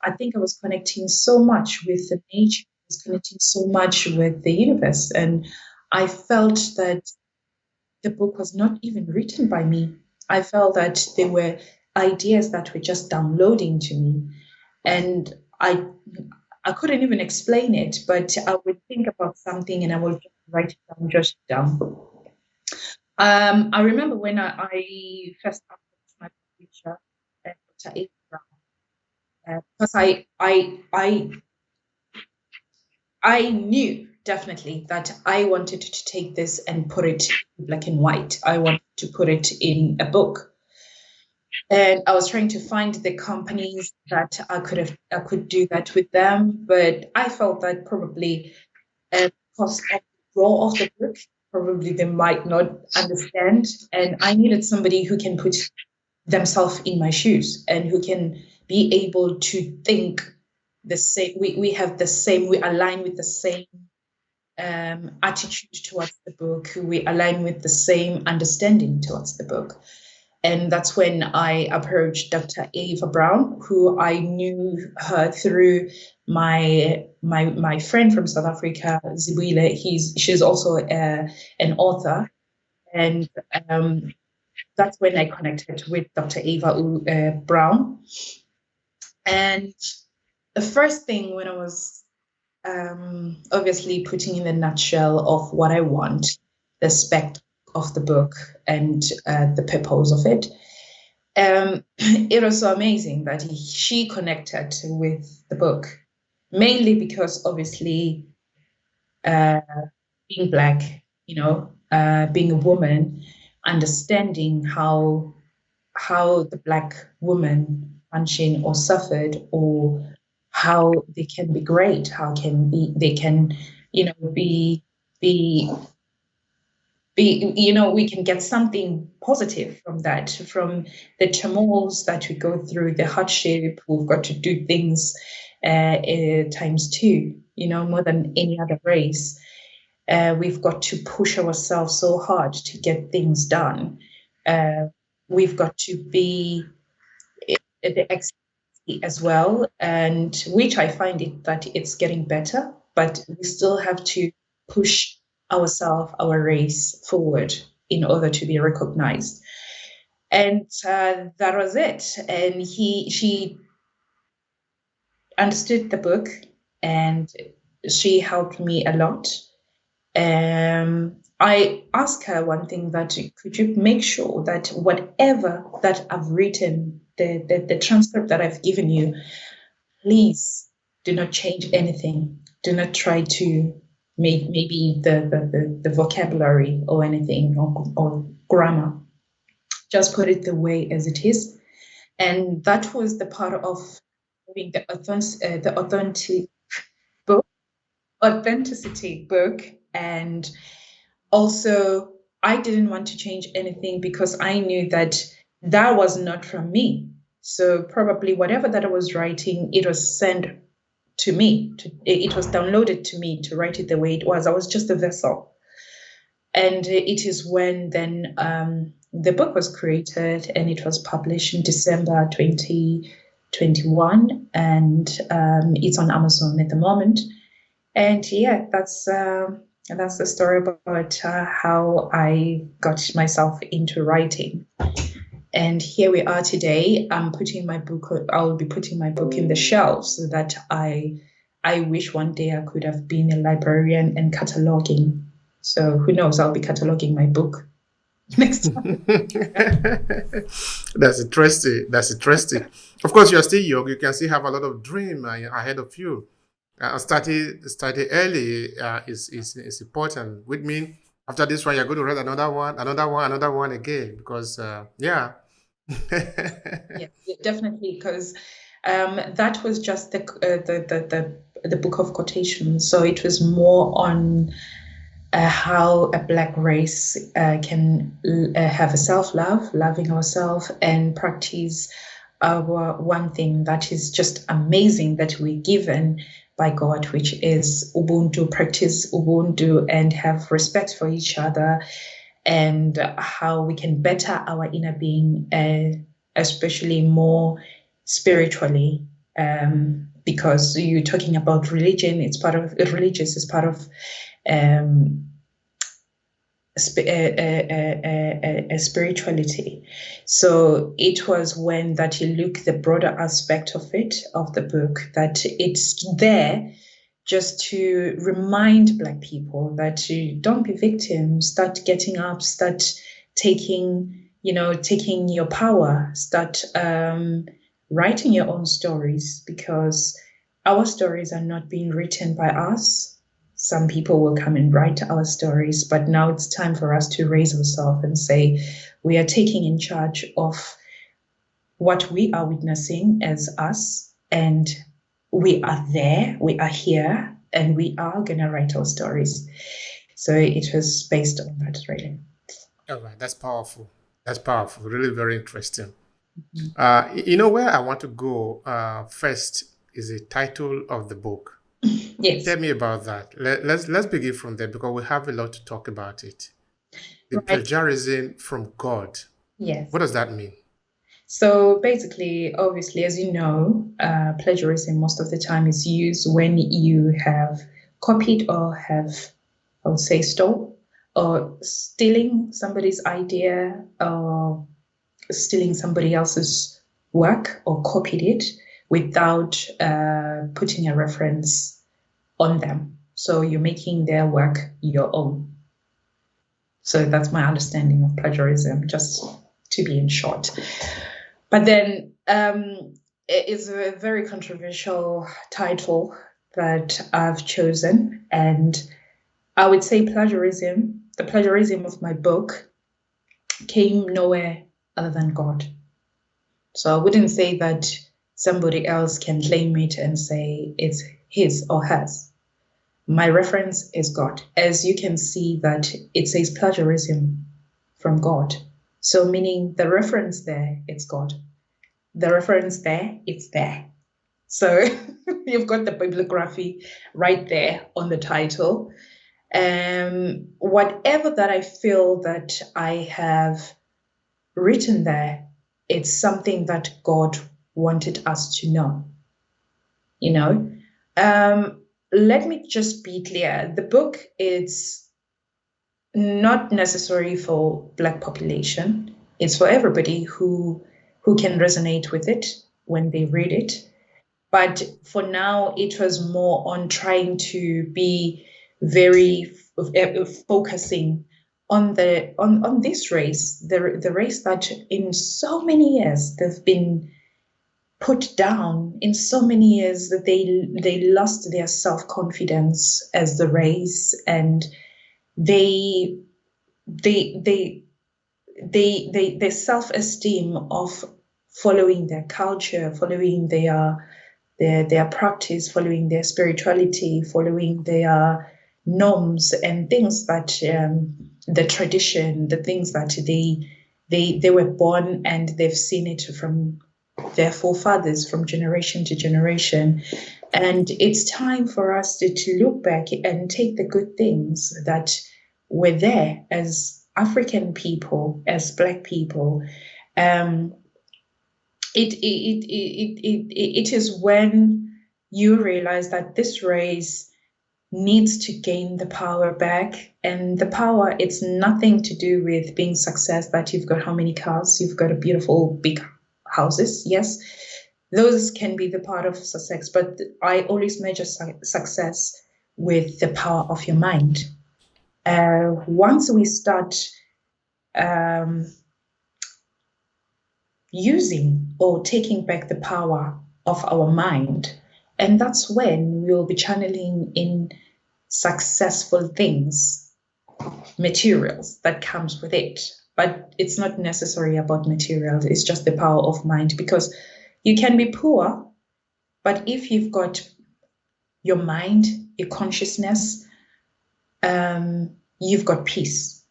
I think I was connecting so much with the nature, I was connecting so much with the universe. And I felt that the book was not even written by me. I felt that they were ideas that were just downloading to me. And I couldn't even explain it, but I would think about something and I would just write it down, just down. I remember when I first asked my teacher, Dr. Abraham, because I knew definitely that I wanted to take this and put it in black and white. I wanted to put it in a book. And I was trying to find the companies that I could do that with them, but I felt that probably because of the draw of the book, probably they might not understand. And I needed somebody who can put themselves in my shoes and who can be able to think the same. We have the same, we align with the same attitude towards the book, we align with the same understanding towards the book. And that's when I approached Dr. Ava Brown, who I knew her through my friend from South Africa, Zibile. She's also an author, and that's when I connected with Dr. Ava Brown. And the first thing when I was obviously putting in the nutshell of what I want, the spec of the book and the purpose of it. It was so amazing that she connected with the book, mainly because obviously being Black, being a woman, understanding how the Black woman function or suffered, or how they can be great, they can be we can get something positive from that, from the turmoils that we go through, the hardship. We've got to do things times two, more than any other race. We've got to push ourselves so hard to get things done. We've got to be the expert as well, and which I find that it's getting better, but we still have to push ourselves, our race forward in order to be recognized. And that was it. And she understood the book and she helped me a lot. I asked her one thing, that could you make sure that whatever that I've written, the transcript that I've given you, please do not change anything. Do not try to make maybe the vocabulary or anything or grammar. Just put it the way as it is. And that was the part of having the authenticity book. And also, I didn't want to change anything because I knew that was not from me. So probably whatever that I was writing, it was sent to me. It was downloaded to me to write it the way it was. I was just a vessel. And it is when then the book was created and it was published in December 2021. And it's on Amazon at the moment. And yeah, that's the story about how I got myself into writing. And here we are today. I'll be putting my book in the shelf, so that I wish one day I could have been a librarian and cataloging. So who knows, I'll be cataloging my book next time. That's interesting. Of course, you're still young. You can still have a lot of dream ahead of you. Starting early is important. Which means after this one, you're going to write another one again, because yeah. Yeah, definitely, because that was just the book of quotations. So it was more on how a Black race can have a self-love, loving ourselves, and practice our one thing that is just amazing that we're given by God, which is Ubuntu. Practice Ubuntu and have respect for each other, and how we can better our inner being, especially more spiritually, because you're talking about religion. It's part of religious. It's part of spirituality. So it was when that you look the broader aspect of it, of the book, that it's there just to remind Black people that you don't be victims, start getting up, start taking your power, start writing your own stories, because our stories are not being written by us. Some people will come and write our stories, but now it's time for us to raise ourselves and say, we are taking in charge of what we are witnessing as us, and we are there, we are here, and we are going to write our stories. So it was based on that, really. All right, that's powerful. That's powerful. Really very interesting. You know where I want to go first is the title of the book. Yes. Tell me about that. Let's begin from there because we have a lot to talk about it. The Right. plagiarism from God. Yes. What does that mean? So basically, obviously, as you know, plagiarism most of the time is used when you have copied or have, I would say, stole or stealing somebody's idea or stealing somebody else's work or copied it without putting a reference on them. So you're making their work your own. So that's my understanding of plagiarism, just to be in short. But then it is a very controversial title that I've chosen. And I would say plagiarism, the plagiarism of my book, came nowhere other than God. So I wouldn't say that somebody else can claim it and say it's his or hers. My reference is God. As you can see that it says plagiarism from God. So meaning the reference there, it's God. The reference there, it's there. So you've got the bibliography right there on the title. Whatever that I feel that I have written there, it's something that God wanted us to know. Let me just be clear. The book is not necessary for Black population. It's for everybody who can resonate with it when they read it. But for now, it was more on trying to be very focusing on this race, the race that in so many years they've been put down, in so many years that they lost their self-confidence as the race, and their self-esteem of following their culture, following their practice, following their spirituality, following their norms and things that the tradition, the things that they were born and they've seen it from their forefathers from generation to generation. And it's time for us to look back and take the good things that were there as African people, as Black people. It is when you realize that this race needs to gain the power back, and the power, it's nothing to do with being success, that you've got how many cars, you've got a beautiful big houses. Yes, those can be the part of success, but I always measure success with the power of your mind. Once we start using or taking back the power of our mind, and that's when we'll be channeling in successful things, materials that comes with it. But it's not necessarily about materials, it's just the power of mind, because you can be poor, but if you've got your mind, your consciousness, you've got peace.